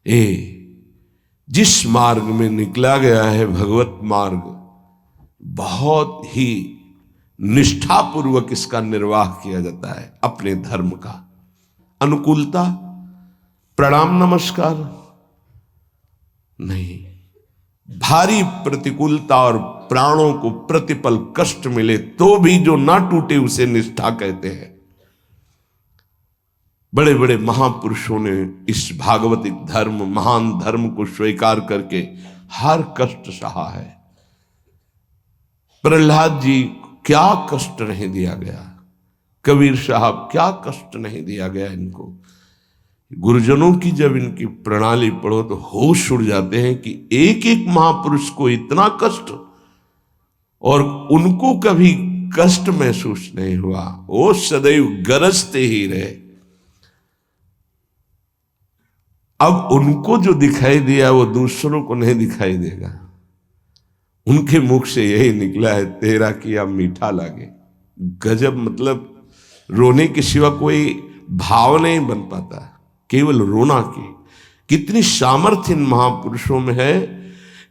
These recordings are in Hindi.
जिस मार्ग में निकला गया है भगवत मार्ग, बहुत ही निष्ठापूर्वक इसका निर्वाह किया जाता है अपने धर्म का। अनुकूलता, प्रणाम नमस्कार नहीं, भारी प्रतिकूलता और प्राणों को प्रतिपल कष्ट मिले तो भी जो ना टूटे उसे निष्ठा कहते हैं। बड़े बड़े महापुरुषों ने इस भागवतिक धर्म, महान धर्म को स्वीकार करके हर कष्ट सहा है। प्रहलाद जी क्या कष्ट नहीं दिया गया, कबीर साहब क्या कष्ट नहीं दिया गया इनको। गुरुजनों की जब इनकी प्रणाली पढ़ो तो होश उड़ जाते हैं कि एक एक महापुरुष को इतना कष्ट और उनको कभी कष्ट महसूस नहीं हुआ, वो सदैव गरजते ही रहे। अब उनको जो दिखाई दिया वो दूसरों को नहीं दिखाई देगा। उनके मुख से यही निकला है, तेरा किया मीठा लागे। गजब, मतलब रोने के सिवा कोई भाव नहीं बन पाता, केवल रोना की। कितनी सामर्थ्य इन महापुरुषों में है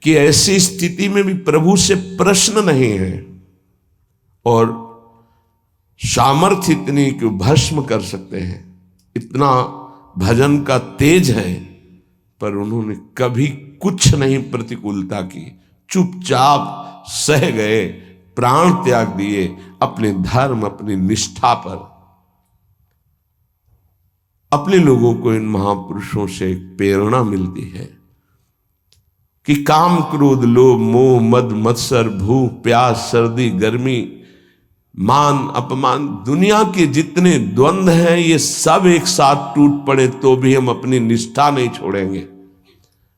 कि ऐसी स्थिति में भी प्रभु से प्रश्न नहीं है और सामर्थ्य इतनी कि भस्म कर सकते हैं। इतना भजन का तेज है, पर उन्होंने कभी कुछ नहीं प्रतिकूलता की, चुपचाप सह गए, प्राण त्याग दिए अपने धर्म, अपनी निष्ठा पर। अपने लोगों को इन महापुरुषों से एक प्रेरणा मिलती है कि काम, क्रोध, लोभ, मोह, मद, मत्सर, भूख, प्यास, सर्दी, गर्मी, मान, अपमान, दुनिया के जितने द्वंद्व हैं ये सब एक साथ टूट पड़े तो भी हम अपनी निष्ठा नहीं छोड़ेंगे।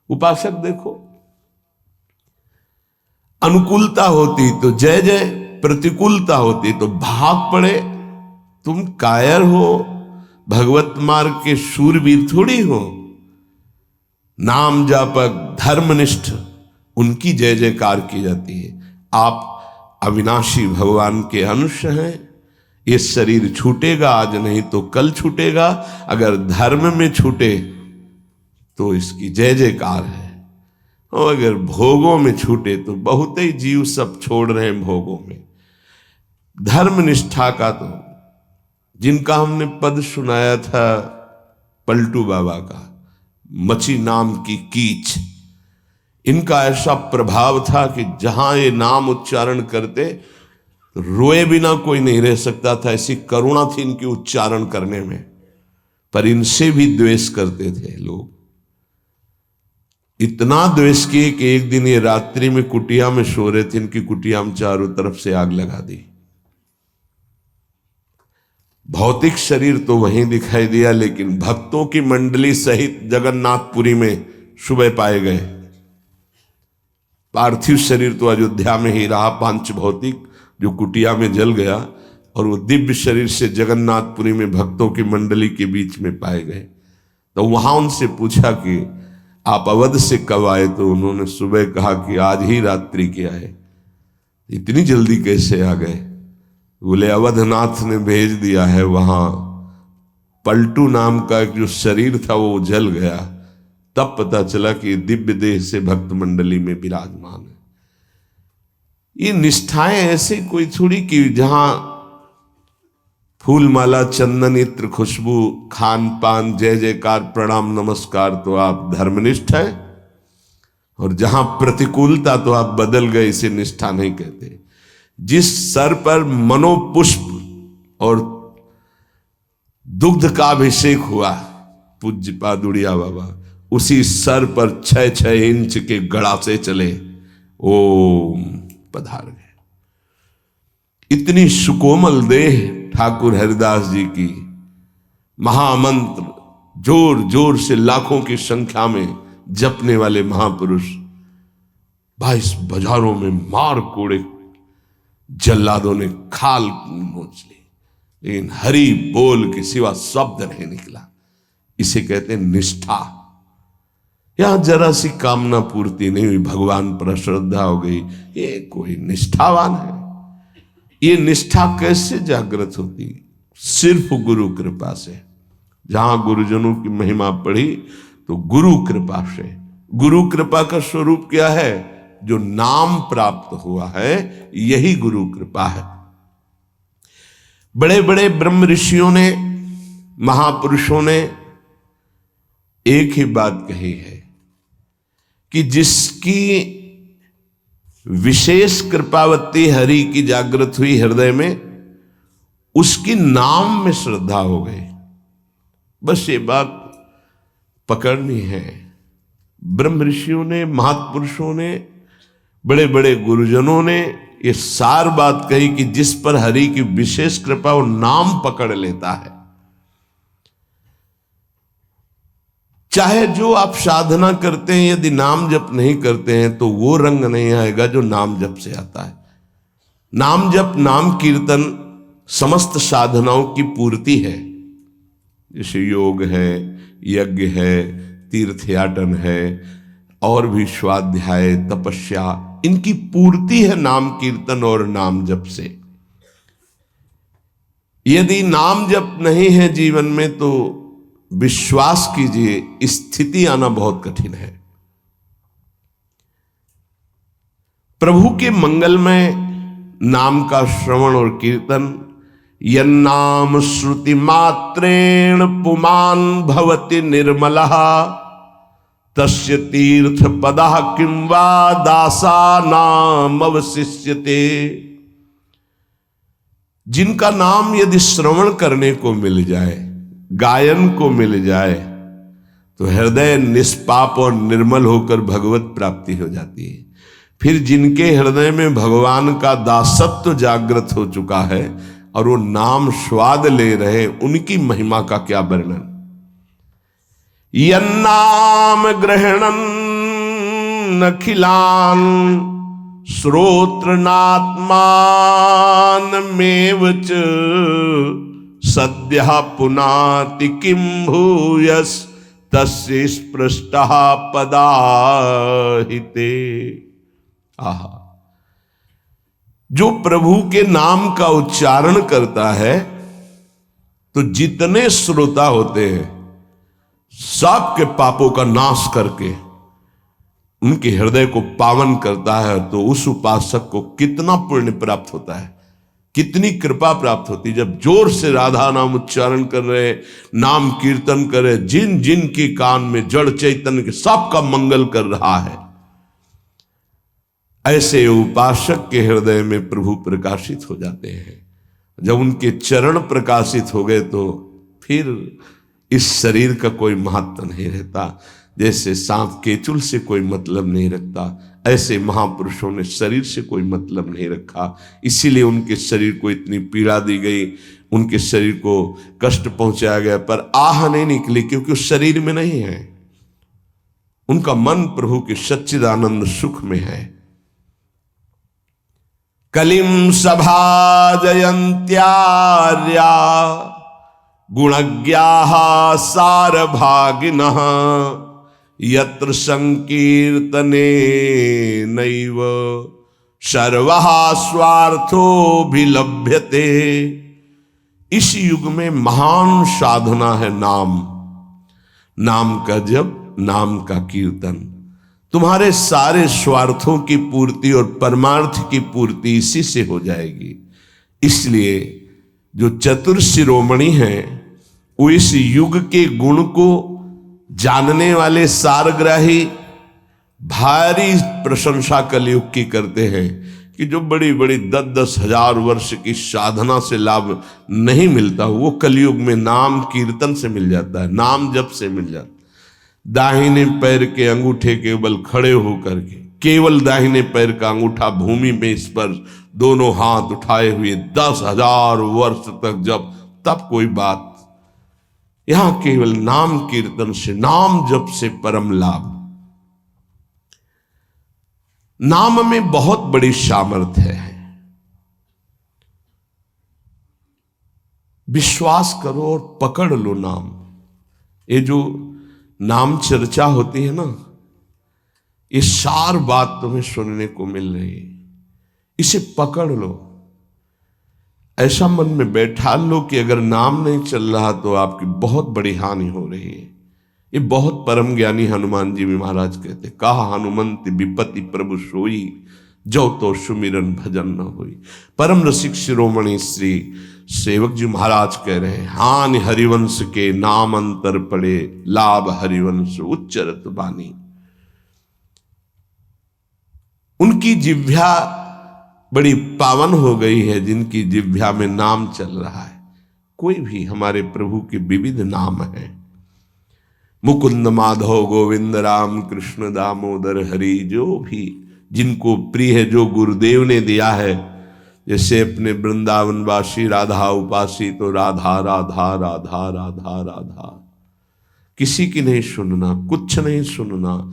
उपासक देखो, अनुकूलता होती तो जय जय, प्रतिकूलता होती तो भाग पड़े। तुम कायर हो, भगवत मार्ग के शूरवीर थोड़ी हो। नाम जापक, धर्मनिष्ठ, उनकी जय जयकार की जाती है। आप अविनाशी भगवान के अंश हैं। ये शरीर छूटेगा आज, नहीं तो कल छूटेगा। अगर धर्म में छूटे तो इसकी जय जयकार है, और अगर भोगों में छूटे तो बहुत ही जीव सब छोड़ रहे हैं भोगों में। धर्म निष्ठा का तो जिनका हमने पद सुनाया था पलटू बाबा का, मची नाम की कीच, इनका ऐसा प्रभाव था कि जहां ये नाम उच्चारण करते रोए बिना कोई नहीं रह सकता था। ऐसी करुणा थी इनकी उच्चारण करने में, पर इनसे भी द्वेष करते थे लोग। इतना द्वेष किए कि एक दिन ये रात्रि में कुटिया में सो रहे थे, इनकी कुटिया में चारों तरफ से आग लगा दी। भौतिक शरीर तो वहीं दिखाई दिया, लेकिन भक्तों की मंडली सहित जगन्नाथपुरी में सुबह पाए गए। पार्थिव शरीर तो अयोध्या में ही रहा, पांच भौतिक जो कुटिया में जल गया, और वो दिव्य शरीर से जगन्नाथपुरी में भक्तों की मंडली के बीच में पाए गए। तो वहां उनसे पूछा कि आप अवध से कब आए, तो उन्होंने सुबह कहा कि आज ही रात्रि के आए। इतनी जल्दी कैसे आ गए? बोले अवधनाथ ने भेज दिया है। वहां पलटू नाम का एक जो शरीर था वो जल गया, तब पता चला कि दिव्य देह से भक्त मंडली में विराजमान है। ये निष्ठाएं ऐसे कोई थोड़ी कि जहां फूल माला, चंदन, इत्र, खुशबू, खान पान, जय जयकार, प्रणाम नमस्कार तो आप धर्मनिष्ठ है, और जहां प्रतिकूलता तो आप बदल गए, इसे निष्ठा नहीं कहते। जिस सर पर मनोपुष्प और दुग्ध का अभिषेक हुआ पूज्य पादुड़िया बाबा, उसी सर पर 6-6 इंच के गड़ासे चले, ओम पधार गए। इतनी सुकोमल देह ठाकुर हरिदास जी की, महामंत्र जोर जोर से लाखों की संख्या में जपने वाले महापुरुष 22 बाजारों में मार कोड़े जल्लादों ने खाल नोच ली, लेकिन हरि बोल के सिवा शब्द नहीं निकला। इसे कहते हैं निष्ठा। यहां जरा सी कामना पूर्ति नहीं हुई, भगवान पर श्रद्धा हो गई, ये कोई निष्ठावान है? ये निष्ठा कैसे जागृत होती? सिर्फ गुरु कृपा से। जहां गुरुजनों की महिमा पढ़ी तो गुरु कृपा से। गुरु कृपा का स्वरूप क्या है? जो नाम प्राप्त हुआ है यही गुरु कृपा है। बड़े बड़े ब्रह्म ऋषियों ने, महापुरुषों ने एक ही बात कही है कि जिसकी विशेष कृपावती हरि की जागृत हुई हृदय में, उसकी नाम में श्रद्धा हो गई। बस ये बात पकड़नी है। ब्रह्म ऋषियों ने, महापुरुषों ने, बड़े बड़े गुरुजनों ने ये सार बात कही कि जिस पर हरि की विशेष कृपा वो नाम पकड़ लेता है। चाहे जो आप साधना करते हैं, यदि नाम जप नहीं करते हैं तो वो रंग नहीं आएगा जो नाम जप से आता है। नाम जप, नाम कीर्तन समस्त साधनाओं की पूर्ति है। जैसे योग है, यज्ञ है, तीर्थयाटन है, और भी स्वाध्याय, तपस्या, इनकी पूर्ति है नाम कीर्तन और नाम जप से। यदि नाम जप नहीं है जीवन में तो विश्वास कीजिए स्थिति आना बहुत कठिन है। प्रभु के मंगलमय नाम का श्रवण और कीर्तन, यन्नाम श्रुति मात्रेण पुमान भवति निर्मलः तस्य तीर्थ पदः किं वा दासानाम अवशिष्यते। जिनका नाम यदि श्रवण करने को मिल जाए, गायन को मिल जाए, तो हृदय निष्पाप और निर्मल होकर भगवत प्राप्ति हो जाती है। फिर जिनके हृदय में भगवान का दासत्व जागृत हो चुका है और वो नाम स्वाद ले रहे, उनकी महिमा का क्या वर्णन। यन्नाम ग्रहणन अखिलान श्रोत्रनात्मानमेव च सद्यः पुनाति किं भूयस् तस्य स्पृष्टः पदाहिते। आहा, जो प्रभु के नाम का उच्चारण करता है तो जितने श्रोता होते हैं सबके पापों का नाश करके उनके हृदय को पावन करता है। तो उस उपासक को कितना पुण्य प्राप्त होता है, कितनी कृपा प्राप्त होती है। जब जोर से राधा नाम उच्चारण कर रहे, नाम कीर्तन कर रहे, जिन जिन के कान में जड़ चैतन्य के सबका मंगल कर रहा है, ऐसे उपासक के हृदय में प्रभु प्रकाशित हो जाते हैं। जब उनके चरण प्रकाशित हो गए तो फिर इस शरीर का कोई महत्व नहीं रहता। जैसे सांप केचुल से कोई मतलब नहीं रखता, ऐसे महापुरुषों ने शरीर से कोई मतलब नहीं रखा। इसीलिए उनके शरीर को इतनी पीड़ा दी गई, उनके शरीर को कष्ट पहुंचाया गया, पर आह नहीं निकली क्योंकि उस शरीर में नहीं है। उनका मन प्रभु के सच्चिदानंद सुख में है। कलिम सभा जयंत्यार्या गुणज्ञाः सारभागिनः यत्र संकीर्तने नैव सर्वः स्वार्थोऽभिलभ्यते। इस युग में महान साधना है नाम, नाम का जप, नाम का कीर्तन। तुम्हारे सारे स्वार्थों की पूर्ति और परमार्थ की पूर्ति इसी से हो जाएगी। इसलिए जो चतुर शिरोमणि हैं वो इस युग के गुण को जानने वाले सारग्राही भारी प्रशंसा कलयुग की करते हैं कि जो बड़ी बड़ी 10-10 हजार वर्ष की साधना से लाभ नहीं मिलता, वो कलयुग में नाम कीर्तन से मिल जाता है, नाम जप से मिल जाता है। दाहिने पैर के अंगूठे के बल खड़े होकर के केवल दाहिने पैर का अंगूठा भूमि में स्पर्श, दोनों हाथ उठाए हुए 10,000 वर्ष तक जब, तब कोई बात। यहां केवल नाम कीर्तन से, नाम जप से परम लाभ। नाम में बहुत बड़ी सामर्थ्य है। विश्वास करो और पकड़ लो नाम। ये जो नाम चर्चा होती है ना, ये सार बात तुम्हें सुनने को मिल रही है, इसे पकड़ लो। ऐसा मन में बैठा लो कि अगर नाम नहीं चल रहा तो आपकी बहुत बड़ी हानि हो रही है। ये बहुत परम ज्ञानी हनुमान जी भी महाराज कहते, कहा हनुमंत विपत्ति प्रभु सोई, जो तो सुमिरन भजन न होई। परम रसिक शिरोमणि श्री सेवक जी महाराज कह रहे हैं, हानि हरिवंश के नाम अंतर पड़े, लाभ हरिवंश उच्चरत बानी। उनकी जिह्वा बड़ी पावन हो गई है, जिनकी जिह्वा में नाम चल रहा है। कोई भी हमारे प्रभु के विविध नाम हैं, मुकुंद माधव गोविंद राम कृष्ण दामोदर हरि, जो भी जिनको प्रिय है, जो गुरुदेव ने दिया है। जैसे अपने वृंदावनवासी राधा उपासी, तो राधा राधा राधा राधा राधा, किसी की नहीं सुनना, कुछ नहीं सुनना।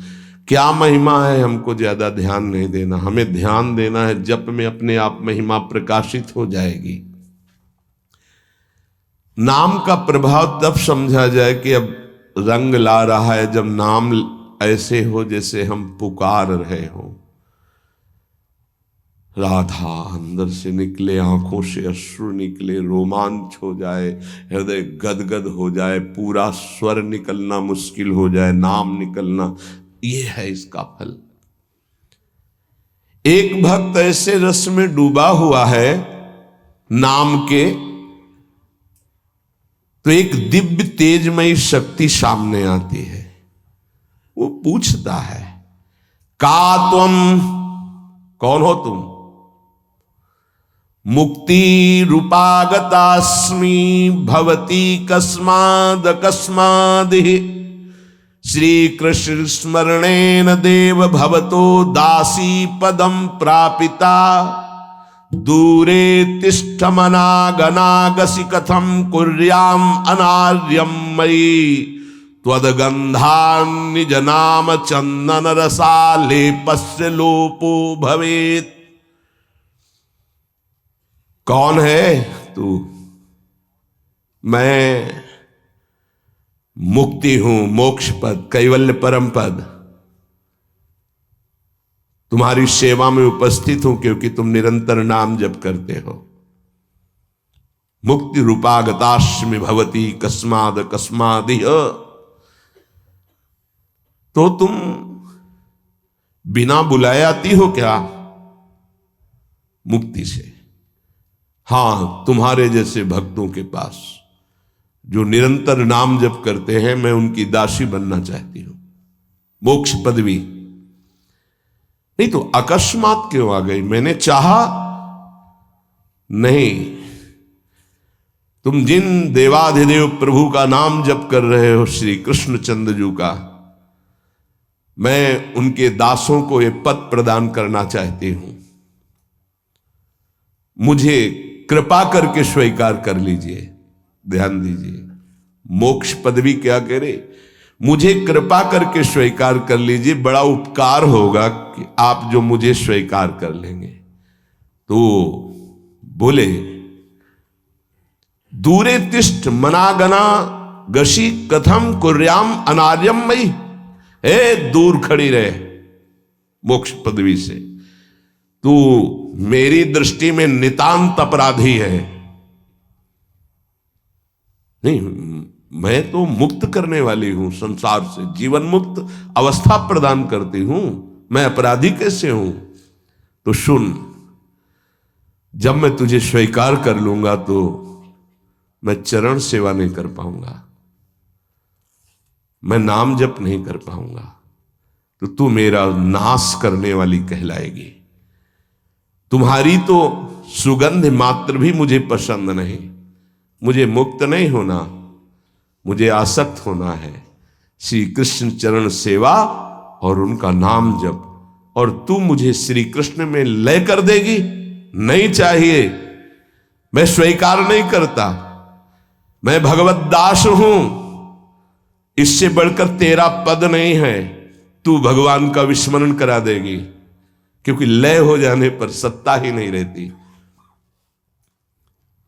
क्या महिमा है हमको ज्यादा ध्यान नहीं देना, हमें ध्यान देना है जप में अपने आप महिमा प्रकाशित हो जाएगी। नाम का प्रभाव तब समझा जाए कि अब रंग ला रहा है, जब नाम ऐसे हो जैसे हम पुकार रहे हो। राधा अंदर से निकले, आंखों से अश्रु निकले, रोमांच हो जाए, हृदय गदगद हो जाए, पूरा स्वर निकलना मुश्किल हो जाए, नाम निकलना, ये है इसका फल। एक भक्त ऐसे रस में डूबा हुआ है नाम के, तो एक दिव्य तेजमयी शक्ति सामने आती है। वो पूछता है, का तुम, कौन हो तुम? मुक्ति रूपागतास्मि भवती कस्माद कस्मादि, श्री कृष्ण स्मरणेन देव भवतो दासी पदम प्रापिता, दूरे तिष्ठमनागनागसि कथम कुर्याम अनार्यम मयि, त्वदगंधान् निज नाम चंदन रसा लेपस्य लोपो भवेत्। कौन है तू? मैं मुक्ति हूं, मोक्ष पद, कैवल्य परम पद, तुम्हारी सेवा में उपस्थित हूं, क्योंकि तुम निरंतर नाम जप करते हो। मुक्ति रूपागतास्मि भवती कस्माद कस्मादिह, तो तुम बिना बुलाए आती हो क्या मुक्ति से? हां, तुम्हारे जैसे भक्तों के पास जो निरंतर नाम जप करते हैं, मैं उनकी दासी बनना चाहती हूं, मोक्ष पदवी। नहीं तो अकस्मात क्यों आ गई? मैंने चाहा नहीं। तुम जिन देवाधिदेव प्रभु का नाम जप कर रहे हो, श्री कृष्ण चंद्र जी का, मैं उनके दासों को यह पद प्रदान करना चाहती हूं। मुझे कृपा करके स्वीकार कर लीजिए। ध्यान दीजिए, मोक्ष पदवी क्या कह रहे? मुझे कृपा करके स्वीकार कर लीजिए, बड़ा उपकार होगा कि आप जो मुझे स्वीकार कर लेंगे। तो बोले, दूरे तिष्ठ मनागना गशी कथम कुर्याम अनार्यम मई, हे दूर खड़ी रहे मोक्ष पदवी से, तू मेरी दृष्टि में नितांत अपराधी है। नहीं, मैं तो मुक्त करने वाली हूं, संसार से जीवन मुक्त अवस्था प्रदान करती हूं, मैं अपराधी कैसे हूं? तो सुन, जब मैं तुझे स्वीकार कर लूंगा तो मैं चरण सेवा नहीं कर पाऊंगा, मैं नाम जप नहीं कर पाऊंगा, तो तू मेरा नाश करने वाली कहलाएगी। तुम्हारी तो सुगंध मात्र भी मुझे पसंद नहीं। मुझे मुक्त नहीं होना, मुझे आसक्त होना है श्री कृष्ण चरण सेवा और उनका नाम जप। और तू मुझे श्री कृष्ण में लय कर देगी? नहीं चाहिए, मैं स्वीकार नहीं करता। मैं भगवत दास हूं, इससे बढ़कर तेरा पद नहीं है। तू भगवान का विस्मरण करा देगी, क्योंकि लय हो जाने पर सत्ता ही नहीं रहती।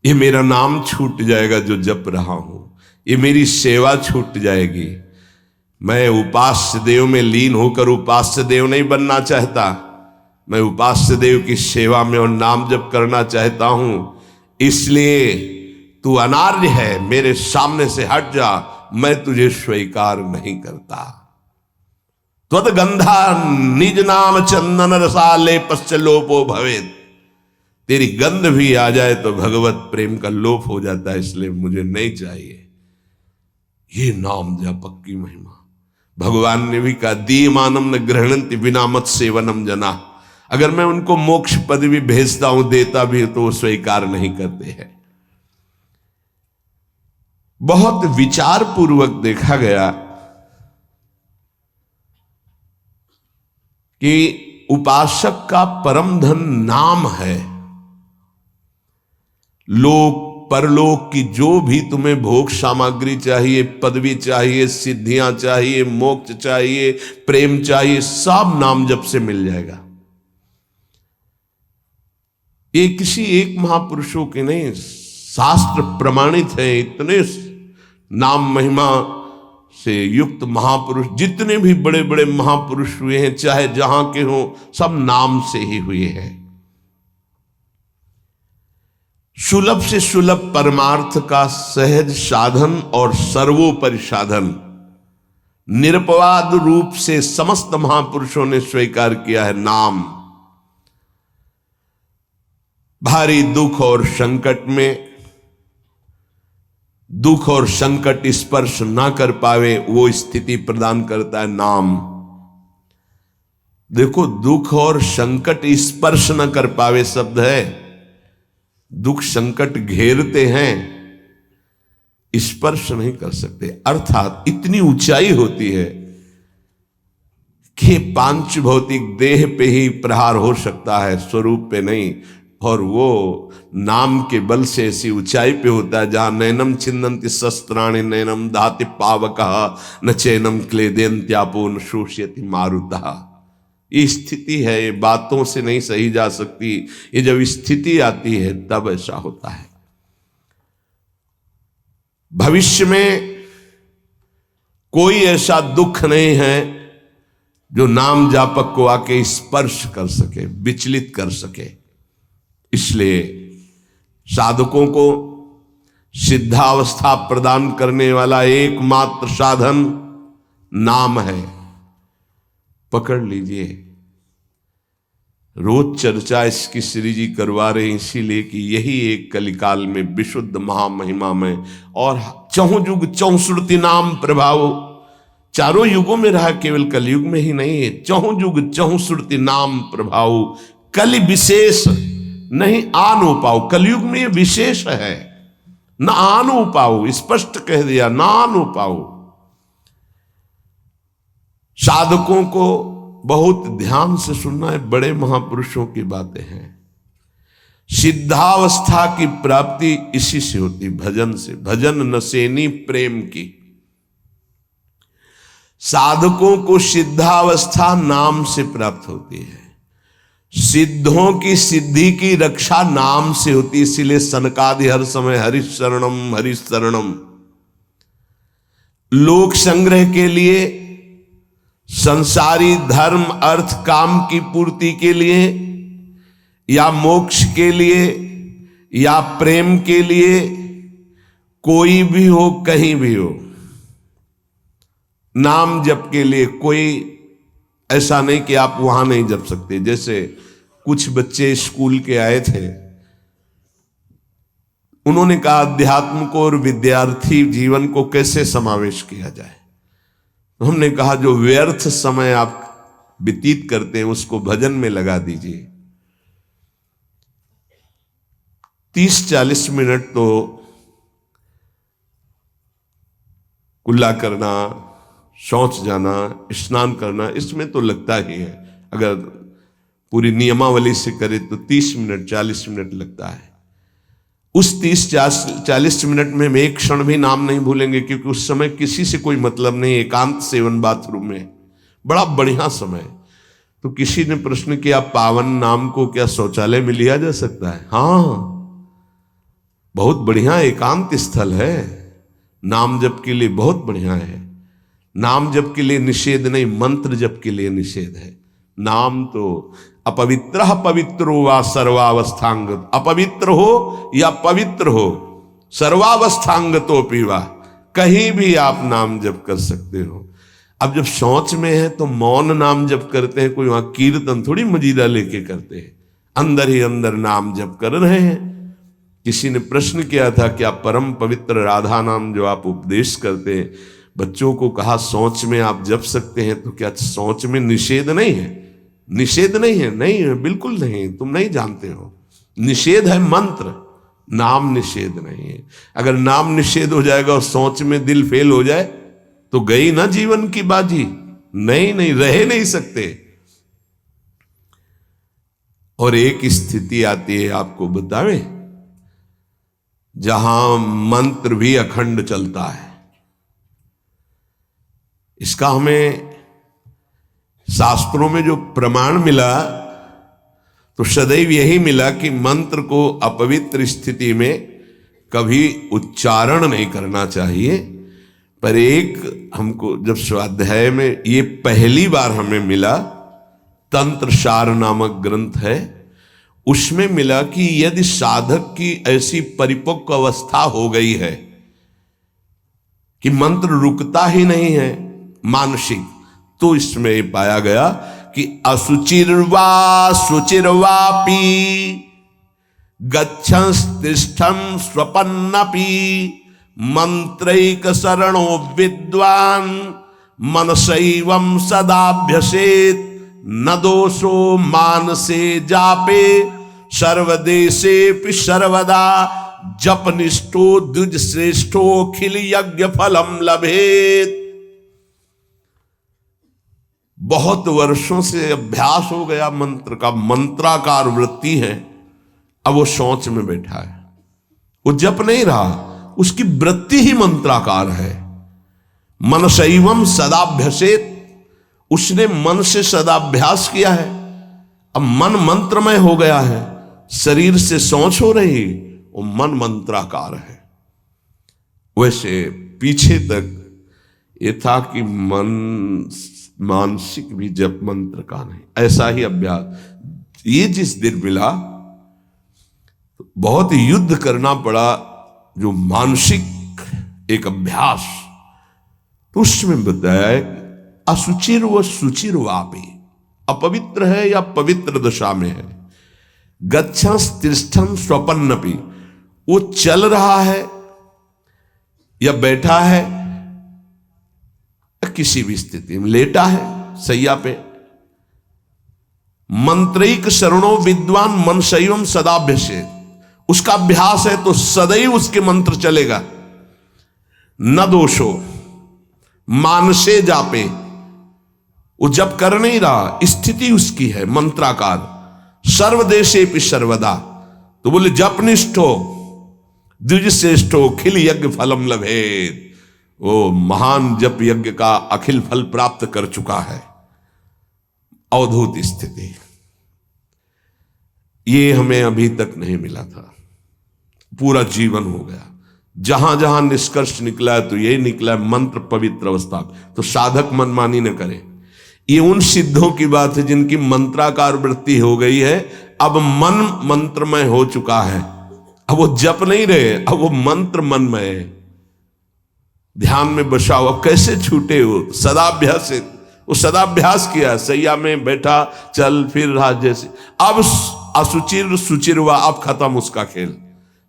ये मेरा नाम छूट जाएगा जो जप रहा हूं, ये मेरी सेवा छूट जाएगी। मैं उपास्य देव में लीन होकर उपास्य देव नहीं बनना चाहता, मैं उपास्य देव की सेवा में और नाम जप करना चाहता हूं। इसलिए तू अनार्य है, मेरे सामने से हट जा, मैं तुझे स्वीकार नहीं करता। त्वद्गंधा निज नाम चंदन रसाले पश्चलोपो भवेत, तेरी गंध भी आ जाए तो भगवत प्रेम का लोप हो जाता है, इसलिए मुझे नहीं चाहिए। ये नाम जापक की महिमा। भगवान ने भी कहा दीयमानम न गृह्णन्ति बिना मत सेवनम जना, अगर मैं उनको मोक्ष पदवी भेजता हूं, देता भी तो वो स्वीकार नहीं करते हैं। बहुत विचार पूर्वक देखा गया कि उपासक का परम धन नाम है। लोक परलोक की जो भी तुम्हें भोग सामग्री चाहिए, पदवी चाहिए, सिद्धियां चाहिए, मोक्ष चाहिए, प्रेम चाहिए, सब नाम जप से मिल जाएगा। ये किसी एक महापुरुषों के नहीं, शास्त्र प्रमाणित है। इतने नाम महिमा से युक्त महापुरुष, जितने भी बड़े बड़े महापुरुष हुए हैं, चाहे जहां के हों, सब नाम से ही हुए हैं। सुलभ से सुलभ परमार्थ का सहज साधन और सर्वोपरि साधन निरपवाद रूप से समस्त महापुरुषों ने स्वीकार किया है नाम। भारी दुख और संकट में, दुख और संकट स्पर्श ना कर पावे वो स्थिति प्रदान करता है नाम। देखो, दुख और संकट स्पर्श न कर पावे शब्द है। दुख संकट घेरते हैं, स्पर्श नहीं कर सकते। अर्थात इतनी ऊंचाई होती है कि पांच भौतिक देह पे ही प्रहार हो सकता है, स्वरूप पे नहीं। और वो नाम के बल से ऐसी ऊंचाई पे होता है जहां नैनम छिन्नन्ति शस्त्राणि नैनम दाति पावकः न चैनम क्लेदेन्त्यापो न शोष्यति मारुतः। ये स्थिति है, ये बातों से नहीं सही जा सकती। ये जब स्थिति आती है तब ऐसा होता है। भविष्य में कोई ऐसा दुख नहीं है जो नाम जापक को आके स्पर्श कर सके, विचलित कर सके। इसलिए साधकों को सिद्धावस्था प्रदान करने वाला एकमात्र साधन नाम है। पकड़ लीजिए। रोज चर्चा इसकी श्री जी करवा रहे हैं, इसीलिए कि यही एक कलिकाल में विशुद्ध महामहिमा में और चहुं-युग चहुं-श्रुति नाम प्रभाव चारों युगों में रहा, केवल कलयुग में ही नहीं है। चहुं-युग चहुं-श्रुति नाम प्रभाव कलि विशेष नहीं आनो पाओ। कलयुग में ये विशेष है, न आनो पाओ, स्पष्ट कह दिया, ना आनो पाओ। साधकों को बहुत ध्यान से सुनना है, बड़े महापुरुषों की बातें हैं। सिद्धावस्था की प्राप्ति इसी से होती, भजन से। भजन नसेनी प्रेम की। साधकों को सिद्धावस्था नाम से प्राप्त होती है। सिद्धों की सिद्धि की रक्षा नाम से होती, इसीलिए सनकादि हर समय हरिश शरणम हरिश शरणम। लोक संग्रह के लिए, संसारी धर्म अर्थ काम की पूर्ति के लिए, या मोक्ष के लिए, या प्रेम के लिए, कोई भी हो, कहीं भी हो, नाम जप के लिए कोई ऐसा नहीं कि आप वहां नहीं जप सकते। जैसे कुछ बच्चे स्कूल के आए थे, उन्होंने कहा अध्यात्म को और विद्यार्थी जीवन को कैसे समावेश किया जाए। तो हमने कहा जो व्यर्थ समय आप व्यतीत करते हैं उसको भजन में लगा दीजिए। 30-40 मिनट तो कुल्ला करना, शौच जाना, स्नान करना, इसमें तो लगता ही है। अगर पूरी नियमावली से करे तो 30 मिनट 40 मिनट लगता है। उस 30-40 मिनट में हम एक क्षण भी नाम नहीं भूलेंगे, क्योंकि उस समय किसी से कोई मतलब नहीं, एकांत सेवन बाथरूम में, बड़ा बढ़िया समय। तो किसी ने प्रश्न किया पावन नाम को क्या शौचालय में लिया जा सकता है? हाँ, बहुत बढ़िया एकांत स्थल है, नाम जप के लिए बहुत बढ़िया है। नाम जप के लिए निषेध नहीं, मंत्र जप के लिए निषेध है। नाम तो अपवित्र पवित्रो वा सर्वावस्थांग, अपवित्र हो या पवित्र हो, सर्वावस्थांग तो पीवा, कहीं भी आप नाम जप कर सकते हो। अब जब शौच में है तो मौन नाम जप करते हैं, कोई वहां कीर्तन थोड़ी मजीरा लेके करते हैं, अंदर ही अंदर नाम जप कर रहे हैं। किसी ने प्रश्न किया था कि आप परम पवित्र राधा नाम जो आप उपदेश करते हैं, बच्चों को कहा शौच में आप जप सकते हैं, तो क्या शौच में निषेध नहीं है? निषेध नहीं है, नहीं है, बिल्कुल नहीं, तुम नहीं जानते हो। निषेध है मंत्र, नाम निषेध नहीं है। अगर नाम निषेध हो जाएगा और शौच में दिल फेल हो जाए तो गई ना जीवन की बाजी, नहीं रह नहीं सकते। और एक स्थिति आती है, आपको बतावे, जहां मंत्र भी अखंड चलता है। इसका हमें शास्त्रों में जो प्रमाण मिला तो सदैव यही मिला कि मंत्र को अपवित्र स्थिति में कभी उच्चारण नहीं करना चाहिए। पर एक हमको जब स्वाध्याय में ये पहली बार हमें मिला, तंत्र सार नामक ग्रंथ है, उसमें मिला कि यदि साधक की ऐसी परिपक्व अवस्था हो गई है कि मंत्र रुकता ही नहीं है मानसिक, तो इसमें पाया गया कि असुचिर्वा शुचिर्वापि गच्छंस्तिष्ठं स्वपन्नपि मंत्रैक शरणो विद्वान मनसैवं सदाभ्यसेत न दोषो मानसे जापे सर्वदेशेपि सर्वदा जपनिष्ठो द्विज श्रेष्ठो खिल यज्ञ फलम लभेत। बहुत वर्षों से अभ्यास हो गया मंत्र का, मंत्राकार वृत्ति है, अब वो शौच में बैठा है, वो जप नहीं रहा, उसकी वृत्ति ही मंत्राकार है। मनसैवं सदाभ्यसेत, उसने मन से सदाभ्यास किया है, अब मन मंत्रमय हो गया है, शरीर से शौच हो रही, वो मन मंत्राकार है। वैसे पीछे तक ये था कि मन मानसिक भी जप मंत्र का नहीं, ऐसा ही अभ्यास। ये जिस दिन मिला तो बहुत युद्ध करना पड़ा, जो मानसिक एक अभ्यास, तो उसमें बताया असुचिर व सुचिर वापी, अपवित्र है या पवित्र दशा में है, गच्छंस्तिष्ठं स्वपन्नपि, वो चल रहा है या बैठा है, किसी भी स्थिति में लेटा है सैया पे, मंत्रैक शरणो विद्वान मनसैवं सदाभ्यसेत, उसका अभ्यास है तो सदैव उसके मंत्र चलेगा। न दोषो मानसे जापे, वो जब कर नहीं रहा, स्थिति उसकी है मंत्राकार। सर्वदेशेपि सर्वदा, तो बोले जपनिष्ठो द्विज श्रेष्ठो खिल यज्ञ फलम लभेत, वो महान जप यज्ञ का अखिल फल प्राप्त कर चुका है। अवधूत स्थिति, ये हमें अभी तक नहीं मिला था, पूरा जीवन हो गया। जहां जहां निष्कर्ष निकला है तो यही निकला है, मंत्र पवित्र अवस्था। तो साधक मनमानी न करे। ये उन सिद्धों की बात है जिनकी मंत्राकार वृत्ति हो गई है, अब मन मंत्रमय हो चुका है, अब वो जप नहीं रहे, अब वो मंत्र मनमय है, ध्यान में बसा हुआ। कैसे छूटे वो? सदाभ्यास, वो सदाभ्यास किया, सैया में बैठा, चल फिर रहा जैसे। अब असुचिर सुचिर हुआ, अब खत्म उसका खेल।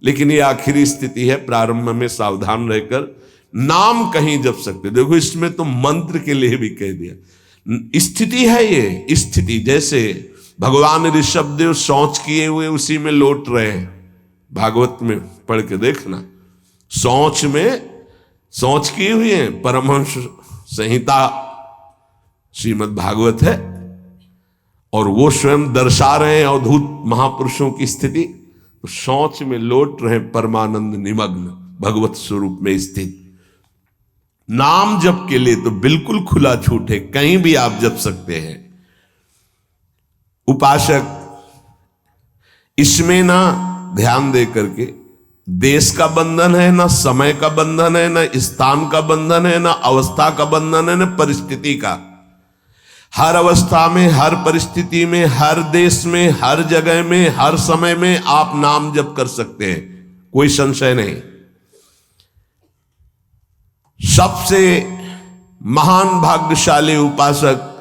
लेकिन ये आखिरी स्थिति है, प्रारंभ में सावधान रहकर नाम कहीं जप सकते। देखो इसमें तो मंत्र के लिए भी कह दिया, स्थिति है ये स्थिति। जैसे भगवान ऋषभदेव शौच किए हुए उसी में लौट रहे हैं, भागवत में पढ़ के देखना, शौच में शौच किए हुए हैं। परमहंस संहिता श्रीमद् भागवत है, और वो स्वयं दर्शा रहे हैं अवधूत महापुरुषों की स्थिति, तो शौच में लौट रहे परमानंद निमग्न भगवत स्वरूप में स्थित। नाम जप के लिए तो बिल्कुल खुला छूट है, कहीं भी आप जप सकते हैं। उपासक इसमें ना ध्यान दे करके, देश का बंधन है ना, समय का बंधन है ना, स्थान का बंधन है ना, अवस्था का बंधन है ना, परिस्थिति का। हर अवस्था में, हर परिस्थिति में, हर देश में, हर जगह में, हर समय में आप नाम जप कर सकते हैं, कोई संशय नहीं। सबसे महान भाग्यशाली उपासक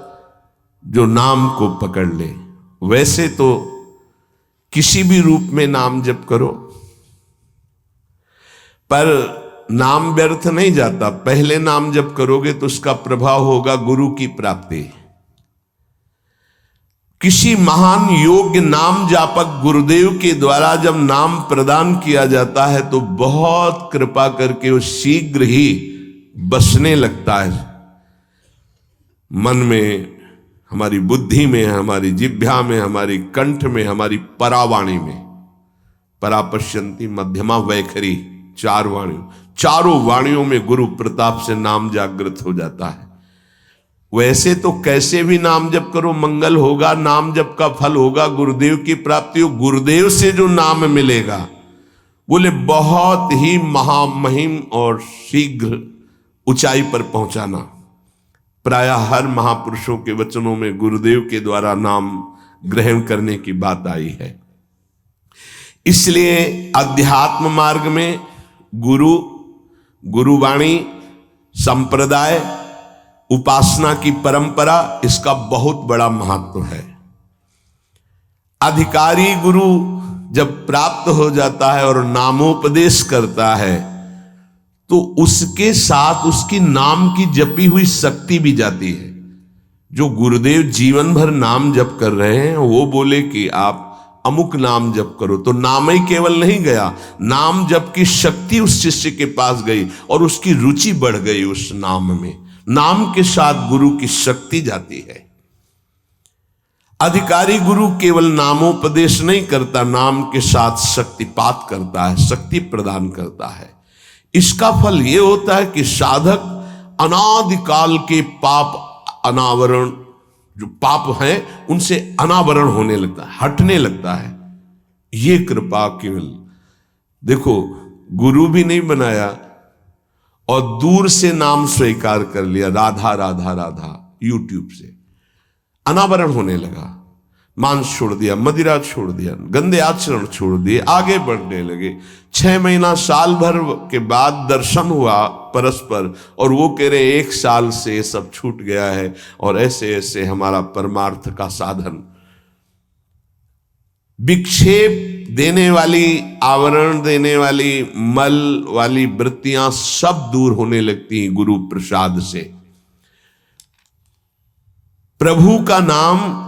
जो नाम को पकड़ ले। वैसे तो किसी भी रूप में नाम जप करो, पर नाम व्यर्थ नहीं जाता। पहले नाम जप करोगे तो उसका प्रभाव होगा गुरु की प्राप्ति। किसी महान योग्य नाम जापक गुरुदेव के द्वारा जब नाम प्रदान किया जाता है तो बहुत कृपा करके वो शीघ्र ही बसने लगता है मन में, हमारी बुद्धि में, हमारी जिह्वा में, हमारी कंठ में, हमारी परावाणी में। परापश्यंती मध्यमा वैखरी, चारों वाणियों में गुरु प्रताप से नाम जागृत हो जाता है। वैसे तो कैसे भी नाम जप करो मंगल होगा, नाम जप का फल होगा, गुरुदेव की प्राप्ति हो। गुरुदेव से जो नाम मिलेगा बोले बहुत ही महामहिम और शीघ्र ऊंचाई पर पहुंचाना। प्रायः हर महापुरुषों के वचनों में गुरुदेव के द्वारा नाम ग्रहण करने की बात आई है। इसलिए अध्यात्म मार्ग में गुरुवाणी, संप्रदाय, उपासना की परंपरा, इसका बहुत बड़ा महत्व है। अधिकारी गुरु जब प्राप्त हो जाता है और नामोपदेश करता है तो उसके साथ उसकी नाम की जपी हुई शक्ति भी जाती है। जो गुरुदेव जीवन भर नाम जप कर रहे हैं वो बोले कि आप अमुक नाम जप करो, तो नाम ही केवल नहीं गया, नाम जप की शक्ति उस शिष्य के पास गई और उसकी रुचि बढ़ गई उस नाम में। नाम के साथ गुरु की शक्ति जाती है। अधिकारी गुरु केवल नामोपदेश नहीं करता, नाम के साथ शक्तिपात करता है, शक्ति प्रदान करता है। इसका फल यह होता है कि साधक अनादिकाल के पाप अनावरण, जो पाप हैं उनसे अनावरण होने लगता है, हटने लगता है। ये कृपा केवल देखो, गुरु भी नहीं बनाया और दूर से नाम स्वीकार कर लिया, राधा राधा राधा, यूट्यूब से अनावरण होने लगा। मांस छोड़ दिया, मदिरा छोड़ दिया, गंदे आचरण छोड़ दिए, आगे बढ़ने लगे। 6 महीना साल भर के बाद दर्शन हुआ परस्पर और वो कह रहे 1 साल से सब छूट गया है और ऐसे ऐसे हमारा परमार्थ का साधन। विक्षेप देने वाली, आवरण देने वाली, मल वाली वृत्तियां सब दूर होने लगती हैं गुरु प्रसाद से। प्रभु का नाम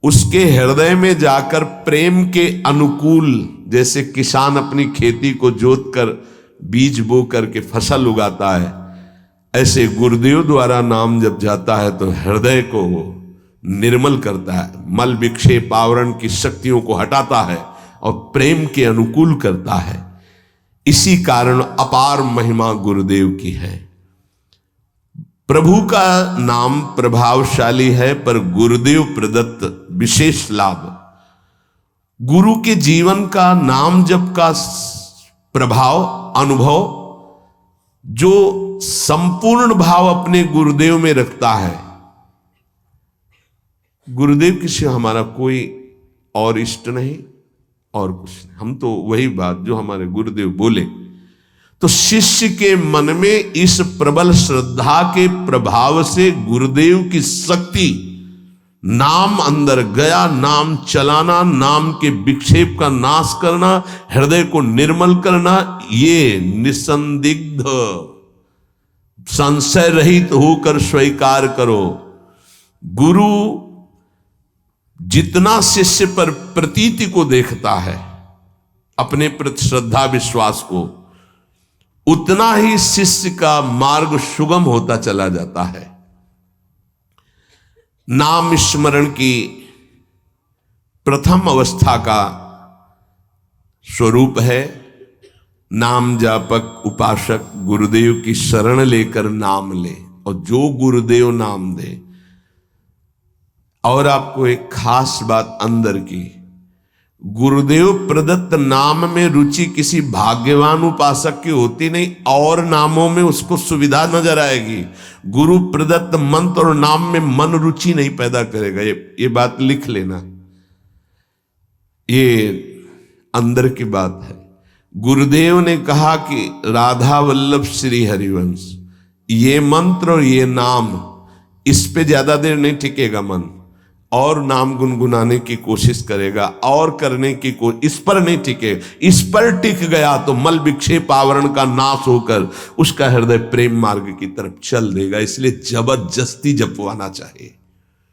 उसके हृदय में जाकर प्रेम के अनुकूल, जैसे किसान अपनी खेती को जोत कर बीज बो करके फसल उगाता है, ऐसे गुरुदेव द्वारा नाम जब जाता है तो हृदय को निर्मल करता है, मल विक्षेप आवरण की शक्तियों को हटाता है और प्रेम के अनुकूल करता है। इसी कारण अपार महिमा गुरुदेव की है। प्रभु का नाम प्रभावशाली है, पर गुरुदेव प्रदत्त विशेष लाभ। गुरु के जीवन का नाम जप का प्रभाव, अनुभव, जो संपूर्ण भाव अपने गुरुदेव में रखता है। गुरुदेव के सिवा हमारा कोई और इष्ट नहीं और कुछ नहीं, हम तो वही बात जो हमारे गुरुदेव बोले। तो शिष्य के मन में इस प्रबल श्रद्धा के प्रभाव से गुरुदेव की शक्ति, नाम अंदर गया, नाम चलाना, नाम के विक्षेप का नाश करना, हृदय को निर्मल करना, ये निसंदिग्ध संशय रहित होकर स्वीकार करो। गुरु जितना शिष्य पर प्रतीति को देखता है, अपने प्रति श्रद्धा विश्वास को, उतना ही शिष्य का मार्ग सुगम होता चला जाता है। नाम स्मरण की प्रथम अवस्था का स्वरूप है नाम जापक उपासक गुरुदेव की शरण लेकर नाम ले, और जो गुरुदेव नाम दे। और आपको एक खास बात अंदर की, गुरुदेव प्रदत्त नाम में रुचि किसी भाग्यवान उपासक की होती नहीं, और नामों में उसको सुविधा नजर आएगी। गुरु प्रदत्त मंत्र और नाम में मन रुचि नहीं पैदा करेगा। ये बात लिख लेना, ये अंदर की बात है। गुरुदेव ने कहा कि राधा वल्लभ श्री हरिवंश, ये मंत्र और ये नाम, इस पे ज्यादा देर नहीं टिकेगा मन, और नाम गुनगुनाने की कोशिश करेगा और करने की इस पर नहीं टिके। इस पर टिक गया तो मल विक्षेप आवरण का नाश होकर उसका हृदय प्रेम मार्ग की तरफ चल देगा। इसलिए जबरदस्ती जपवाना चाहिए।